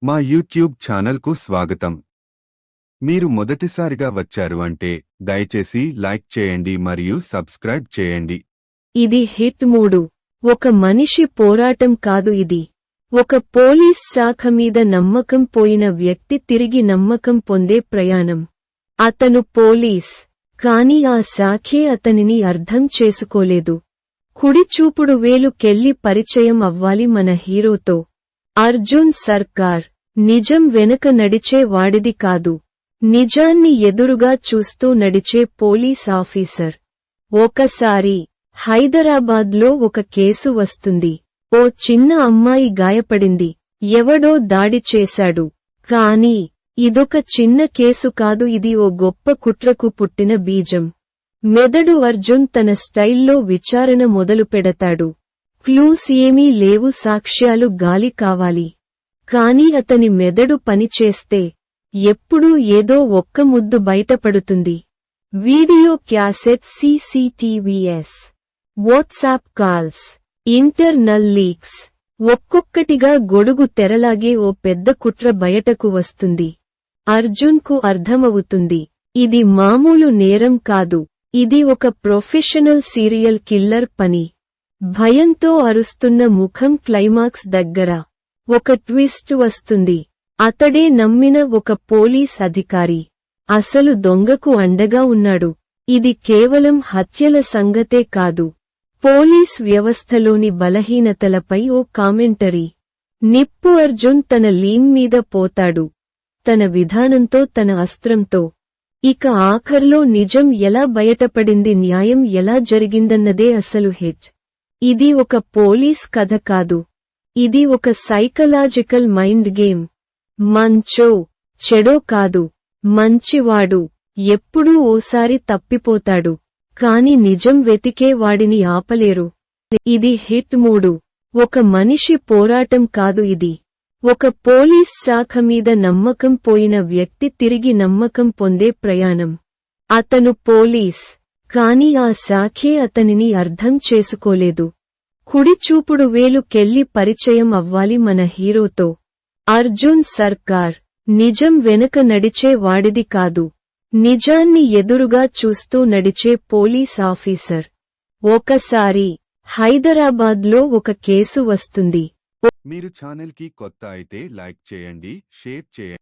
మా యూట్యూబ్ ఛానల్కు స్వాగతం. మీరు మొదటిసారిగా వచ్చారు అంటే దయచేసి లైక్ చేయండి మరియు సబ్స్క్రైబ్ చేయండి. ఇది హిట్ 3. ఒక మనిషి పోరాటం కాదు ఇది. ఒక పోలీస్ శాఖ మీద నమ్మకం పోయిన వ్యక్తి తిరిగి నమ్మకం పొందే ప్రయాణం. అతను పోలీస్, కాని ఆ శాఖే అతనిని అర్థం చేసుకోలేదు. కుడి చూపుడు వేలు కెళ్ళి పరిచయం అవ్వాలి మన హీరోతో. అర్జున్ సర్కార్ నిజం వెనక నడిచే వాడిది కాదు, నిజాన్ని ఎదురుగా చూస్తూ నడిచే పోలీస్ ఆఫీసర్. ఒకసారి హైదరాబాద్లో ఒక కేసు వస్తుంది. ఓ చిన్న అమ్మాయి గాయపడింది, ఎవడో దాడి చేశాడు. కానీ ఇదొక చిన్న కేసు కాదు, ఇది ఓ గొప్ప కుట్రకు పుట్టిన బీజం. మెదడు అర్జున్ తన స్టైల్లో విచారణ మొదలుపెడతాడు. క్లూస్ ఏమీ లేవు, సాక్ష్యాలు గాలి కావాలి. కాని అతని మెదడు పనిచేస్తే ఎప్పుడూ ఏదో ఒక్క ముద్దు బయటపడుతుంది. Video cassette, CCTVs, WhatsApp calls, internal leaks. ఒక్కొక్కటిగా గొడుగు తెరలాగే ఓ పెద్ద కుట్ర బయటకు వస్తుంది. అర్జున్కు అర్థమవుతుంది, ఇది మామూలు నేరం కాదు, ఇది ఒక ప్రొఫెషనల్ సీరియల్ కిల్లర్ పని. భయంతో అరుస్తున్న ముఖం క్లైమాక్స్ దగ్గర ఒక ట్విస్ట్ వస్తుంది. అతడే నమ్మిన ఒక పోలీస్ అధికారి అసలు దొంగకు అండగా ఉన్నాడు. ఇది కేవలం హత్యల సంగతే కాదు, పోలీస్ వ్యవస్థలోని బలహీనతలపై ఓ కామెంటరీ. నిప్పు అర్జున్ తన లీన్ మీద పోతాడు, తన విధానంతో, తన అస్త్రంతో. ఇక ఆఖర్లో నిజం ఎలా బయటపడింది, న్యాయం ఎలా జరిగిందన్నదే అసలు హిట్. ఇది ఒక పోలీస్ కథ కాదు, ఇది ఒక సైకలాజికల్ మైండ్ గేమ్. మంచో చెడో కాదు, మంచివాడు ఎప్పుడూ ఓసారి తప్పిపోతాడు, కాని నిజం వెతికే వాడిని ఆపలేరు. ఇది హిట్ 3. ఒక మనిషి పోరాటం కాదు ఇది. ఒక పోలీస్ శాఖ మీద నమ్మకం పోయిన వ్యక్తి తిరిగి నమ్మకం పొందే ప్రయాణం. అతను పోలీస్, కాని ఆ శాఖే అతనిని అర్థం చేసుకోలేదు. కుడి చూపుడు వేలు కెళ్ళి పరిచయం అవ్వాలి మన హీరోతో. అర్జున్ సర్కార్ నిజం వెనక నడిచే వాడిది కాదు, నిజాన్ని ఎదురుగా చూస్తూ నడిచే పోలీస్ ఆఫీసర్. ఒకసారి హైదరాబాద్లో ఒక కేసు వస్తుంది. మీరు ఛానల్కి కొత్త అయితే లైక్ చేయండి, షేర్ చేయండి.